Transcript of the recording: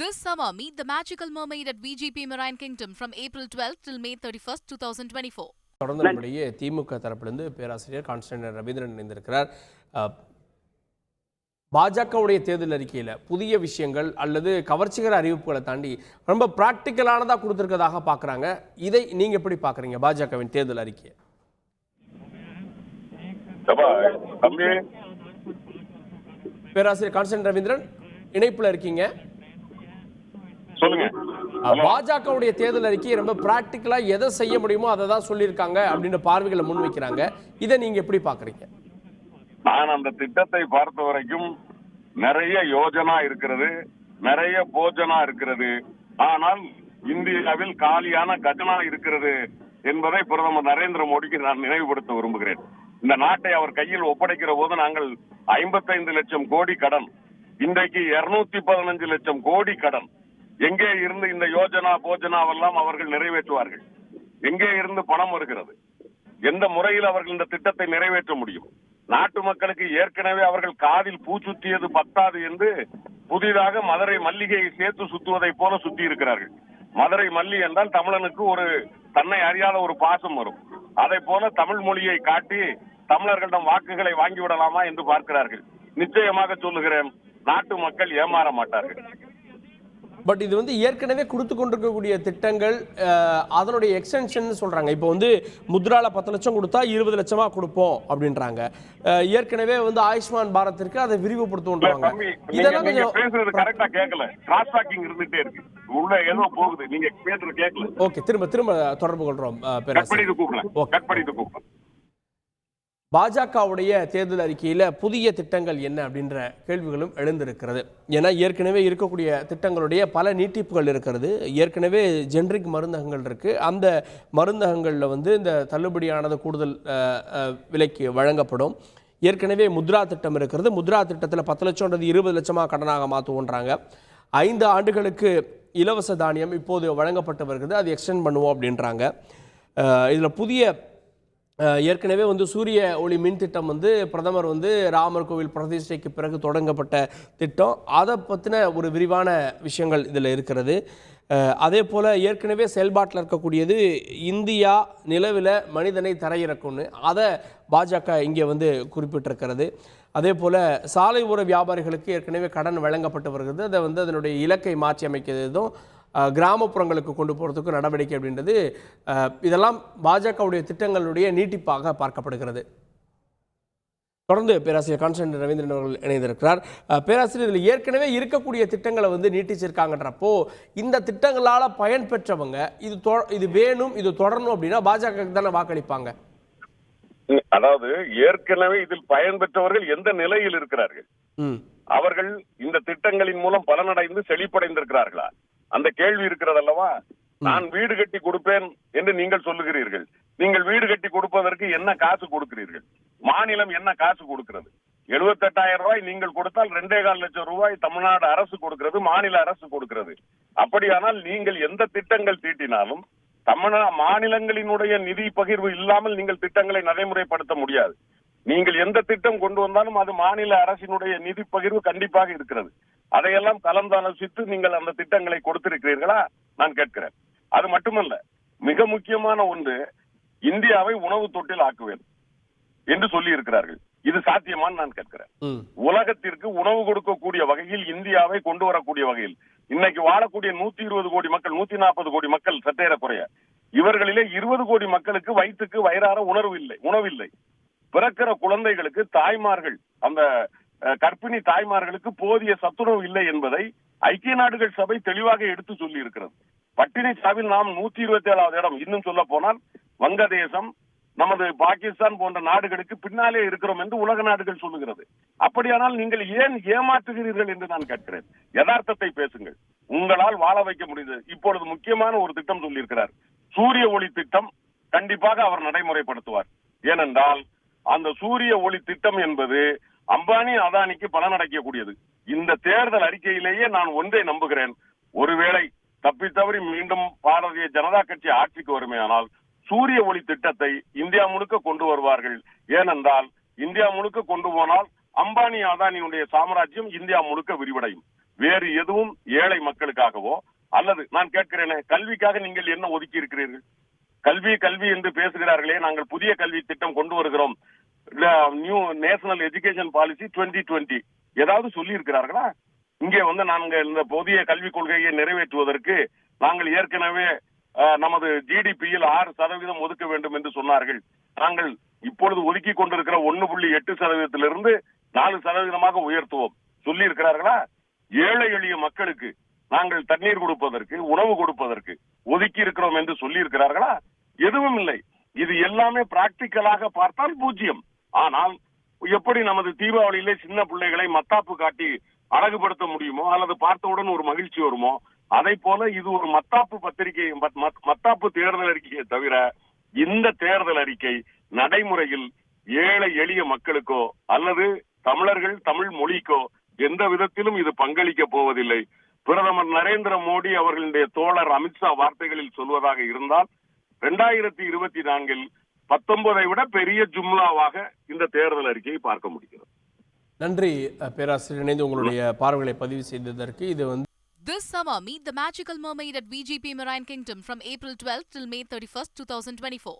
This summer, meet the magical mermaid at VGP Marine Kingdom from April 12th till May 31st, 2024. தொடர்ந்து நம்முடைய திமுக தரப்பிலிருந்து பேராசிரியர் Constantine Ravindran இணைந்திருக்கிறார். பாஜகவுடைய தேர்தல் அறிக்கையில் புதிய விஷயங்கள் அல்லது கவர்ச்சிகர அறிவிப்புகளை தாண்டி ரொம்ப பிராக்டிக்கலானதாக கொடுத்துருக்கதாக பார்க்குறாங்க. இதை நீங்கள் எப்படி பார்க்குறீங்க பாஜகவின் தேர்தல் அறிக்கையை? பேராசிரியர் கான்ஸ்டன்டைன் ரவீந்திரன் இணைப்பில் இருக்கீங்க, சொல்லுங்க. பாஜகவுடைய தேர்தல் அறிக்கை ரொம்ப பிராக்டிக்கலா எதை செய்ய முடியுமோ அதை தான் சொல்லியிருக்காங்க அப்படின்ற பார்வைகளை முன்வைக்கிறாங்க. இதை நீங்க எப்படி பாக்குறீங்க? நான் அந்த திட்டத்தை பார்த்த வரைக்கும் நிறைய யோஜனா இருக்கிறது, நிறைய போஜனா இருக்கிறது. ஆனால் இந்தியாவில் காலியான கஜனா இருக்கிறது என்பதை பிரதமர் நரேந்திர மோடிக்கு நான் நினைவுபடுத்த விரும்புகிறேன். இந்த நாட்டை அவர் கையில் ஒப்படைக்கிற போது நாங்கள் 55 லட்சம் கோடி கடன், இன்றைக்கு 215 லட்சம் கோடி கடன். எங்கே இருந்து இந்த யோஜனா போஜனாவெல்லாம் அவர்கள் நிறைவேற்றுவார்கள்? எங்கே இருந்து பணம் வருகிறது? எந்த முறையில் அவர்கள் இந்த திட்டத்தை நிறைவேற்ற முடியும்? நாட்டு மக்களுக்கு ஏற்கனவே அவர்கள் காதில் பூச்சுத்தியது பத்தாது என்று புதிதாக மதுரை மல்லிகையை சேர்த்து சுத்துவதை போல சுத்தி இருக்கிறார்கள். மதுரை மல்லி என்றால் தமிழனுக்கு ஒரு தன்னை அறியாத ஒரு பாசம் வரும். அதை போல தமிழ் மொழியை காட்டி தமிழர்களிடம் வாக்குகளை வாங்கிவிடலாமா என்று பார்க்கிறார்கள். நிச்சயமாக சொல்லுகிறேன், நாட்டு மக்கள் ஏமாற மாட்டார்கள். பட் இது ஏற்கனவே கொடுத்து கொண்டிருக்கக்கூடிய திட்டங்கள், அதனுடைய எக்ஸ்டென்ஷன் சொல்றாங்க. இப்போ முத்ரால 10 லட்சம் கொடுத்தா 20 லட்சமா கொடுப்போம் அப்படின்றாங்க. ஏற்கனவே ஆயுஷ்மான் பாரத்திற்கு அதை விரிவுபடுத்துவாங்க. இதெல்லாம் கொஞ்சம் பேசுறது கரெக்ட்டா கேட்கல, கிராஸ் டாக்கிங் இருந்துட்டே இருக்கு, உள்ள ஏதோ போகுது, நீங்க பேசுறது கேட்கல. ஓகே, திரும்ப தொடர்பு கொள்றோம். கட் பண்ணிட்டு கூப்பிடுறேன். பாஜகவுடைய தேர்தல் அறிக்கையில் புதிய திட்டங்கள் என்ன அப்படின்ற கேள்விகளும் எழுந்திருக்கிறது. ஏன்னா ஏற்கனவே இருக்கக்கூடிய திட்டங்களுடைய பல நீட்டிப்புகள் இருக்கிறது. ஏற்கனவே ஜென்ரிக் மருந்தகங்கள் இருக்குது. அந்த மருந்தகங்களில் இந்த தள்ளுபடியானது கூடுதல் விலைக்கு வழங்கப்படும். ஏற்கனவே முத்ரா திட்டம் இருக்கிறது. முத்ரா திட்டத்தில் 10 லட்சம்ன்றது 20 லட்சமாக கடனாக மாற்றுவோன்றாங்க. 5 ஆண்டுகளுக்கு இலவச தானியம் இப்போது வழங்கப்பட்டு வருகிறது, அது எக்ஸ்டெண்ட் பண்ணுவோம் அப்படின்றாங்க. இதில் புதிய ஏற்கனவே சூரிய ஒளி மின் திட்டம் பிரதமர் ராமர் கோவில் பிரதிஷ்டைக்கு பிறகு தொடங்கப்பட்ட திட்டம். அதை பற்றின ஒரு விரிவான விஷயங்கள் இதில் இருக்கிறது. அதே போல் ஏற்கனவே செயல்பாட்டில் இருக்கக்கூடியது இந்தியா நிலவில் மனிதனை தரையிறக்கும்னு, அதை பாஜக இங்கே குறிப்பிட்டிருக்கிறது. அதே போல் சாலை ஓர வியாபாரிகளுக்கு ஏற்கனவே கடன் வழங்கப்பட்டு வருகிறது. அதை அதனுடைய இலக்கை மாற்றி அமைக்கிறதும் கிராமப்புறங்களுக்கு கொண்டு போகிறதுக்கு நடவடிக்கை அப்படின்றது, இதெல்லாம் பாஜகவுடைய திட்டங்களுடைய நீட்டிப்பாக பார்க்கப்படுகிறது. தொடர்ந்து பேராசிரியர் கான்ஸ்டன்டைன் ரவீந்திரன் அவர்கள் இணைந்திருக்கிறார். பேராசிரியர், இதில் ஏற்கனவே இருக்கக்கூடிய திட்டங்களை நீட்டிச்சிருக்காங்கன்றப்போ இந்த திட்டங்களால் பயன் பெற்றவங்க இது வேணும், இது தொடரணும் அப்படின்னா பாஜக தானே வாக்களிப்பாங்க. அதாவது ஏற்கனவே இதில் பயன் பெற்றவர்கள் எந்த நிலையில் இருக்கிறார்கள்? அவர்கள் இந்த திட்டங்களின் மூலம் பலனடைந்து செழிப்படைந்திருக்கிறார்களா? அந்த கேள்வி இருக்கிறது அல்லவா? நான் வீடு கட்டி கொடுப்பேன் என்று நீங்கள் சொல்லுகிறீர்கள். நீங்கள் வீடு கட்டி கொடுப்பதற்கு என்ன காசு கொடுக்கிறீர்கள்? மாநிலம் என்ன காசு கொடுக்கிறது? 78,000 ரூபாய் நீங்கள் கொடுத்தால் 2.25 லட்சம் ரூபாய் தமிழ்நாடு அரசு கொடுக்கிறது, மாநில அரசு கொடுக்கிறது. அப்படியானால் நீங்கள் எந்த திட்டங்கள் தீட்டினாலும் மாநிலங்களினுடைய நிதி பகிர்வு இல்லாமல் நீங்கள் திட்டங்களை நடைமுறைப்படுத்த முடியாது. நீங்கள் எந்த திட்டம் கொண்டு வந்தாலும் அது மாநில அரசினுடைய நிதி பகிர்வு கண்டிப்பாக இருக்கிறது. அதையெல்லாம் கலந்தாலோசித்து நீங்கள் அந்த திட்டங்களை கொடுத்திருக்கிறீர்களா நான் கேட்கிறேன். அது மட்டுமல்ல, மிக முக்கியமான ஒன்று, இந்தியாவை உணவு தொட்டில் ஆக்குவேன் என்று சொல்லி இருக்கிறார்கள். இது சாத்தியமான்னு நான் கேட்கிறேன். உலகத்திற்கு உணவு கொடுக்கக்கூடிய வகையில் இந்தியாவை கொண்டு வரக்கூடிய வகையில் இன்னைக்கு வாழக்கூடிய 120 கோடி மக்கள், 140 கோடி மக்கள் சற்றேற குறைய, இவர்களிலே 20 கோடி மக்களுக்கு வயிற்றுக்கு வயிறார உணவில்லை. பிறக்கிற குழந்தைகளுக்கு தாய்மார்கள், அந்த கர்ப்பிணி தாய்மார்களுக்கு போதிய சத்துணவு இல்லை என்பதை ஐக்கிய நாடுகள் சபை தெளிவாக எடுத்து சொல்லி இருக்கிறது. பட்டினி சாவில் நாம் 127வது இடம். இன்னும் சொல்ல போனால் வங்கதேசம், நமது பாகிஸ்தான் போன்ற நாடுகளுக்கு பின்னாலே இருக்கிறோம் என்று உலக நாடுகள் சொல்லுகிறது. அப்படியானால் நீங்கள் ஏன் ஏமாற்றுகிறீர்கள் என்று நான் கேட்கிறேன். யதார்த்தத்தை பேசுங்கள். உங்களால் வாழ வைக்க முடியுது. இப்பொழுது முக்கியமான ஒரு திட்டம் சொல்லியிருக்கிறார், சூரிய ஒளி திட்டம். கண்டிப்பாக அவர் நடைமுறைப்படுத்துவார். ஏனென்றால் அந்த சூரிய ஒளி திட்டம் என்பது அம்பானி அதானிக்கு பலனடைக்கக்கூடியது. இந்த தேர்தல் அறிக்கையிலேயே நான் ஒன்றை நம்புகிறேன், ஒருவேளை தப்பித்தவறி மீண்டும் பாரதிய ஜனதா கட்சி ஆட்சிக்கு வருமேயானால் சூரிய ஒளி திட்டத்தை இந்தியா முழுக்க கொண்டு வருவார்கள். ஏனென்றால் இந்தியா முழுக்க கொண்டு போனால் அம்பானி அதானியுடைய சாம்ராஜ்யம் இந்தியா முழுக்க விரிவடையும். வேறு எதுவும் ஏழை மக்களுக்காகவோ அல்லது நான் கேட்கிறேனே, கல்விக்காக நீங்கள் என்ன ஒதுக்கி இருக்கிறீர்கள்? கல்வி கல்வி என்று பேசுகிறார்களே, நாங்கள் புதிய கல்வி திட்டம் கொண்டு வருகிறோம், நியூ நேஷனல் எஜுகேஷன் பாலிசி 2020 ஏதாவது சொல்லி இருக்கிறார்களா? இங்கே நாங்கள் இந்த புதிய கல்விக் கொள்கையை நிறைவேற்றுவதற்கு நாங்கள் ஏற்கனவே நமது ஜிடிபியில் 6% ஒதுக்க வேண்டும் என்று சொன்னார்கள். நாங்கள் இப்பொழுது ஒதுக்கி கொண்டிருக்கிற 1.8%-லிருந்து 4% உயர்த்துவோம் சொல்லி இருக்கிறார்களா? ஏழை எளிய மக்களுக்கு நாங்கள் தண்ணீர் கொடுப்பதற்கு, உணவு கொடுப்பதற்கு ஒதுக்கி இருக்கிறோம் என்று சொல்லி இருக்கிறார்களா? எதுவும் இல்லை. இது எல்லாமே பிராக்டிக்கலாக பார்த்தால் 0. ஆனால் எப்படி நமது தீபாவளியிலே சின்ன பிள்ளைகளை மத்தாப்பு காட்டி அழகுபடுத்த முடியுமோ அல்லது பார்த்தவுடன் ஒரு மகிழ்ச்சி வருமோ, அதை போல இது ஒரு மத்தாப்பு பத்திரிகை, மத்தாப்பு தேர்தல் அறிக்கையை தவிர இந்த தேர்தல் அறிக்கை நடைமுறையில் ஏழை எளிய மக்களுக்கோ அல்லது தமிழர்கள் தமிழ் மொழிக்கோ எந்த விதத்திலும் இது பங்களிக்க போவதில்லை. பிரதமர் நரேந்திர மோடி அவர்களுடைய தோழர் அமித்ஷா வார்த்தைகளில் சொல்வதாக இருந்தால் 2024 19 விட பெரிய ஜும்லாவாக இந்த தேர்தல் அறிக்கையை பார்க்க முடிகிறது. நன்றி பேராசிரியர், இணைந்து உங்களுடைய பார்வைகளை பதிவு செய்ததற்கு. இது This summer, meet the magical mermaid at VGP Marine Kingdom from April 12th till May 31st, 2024.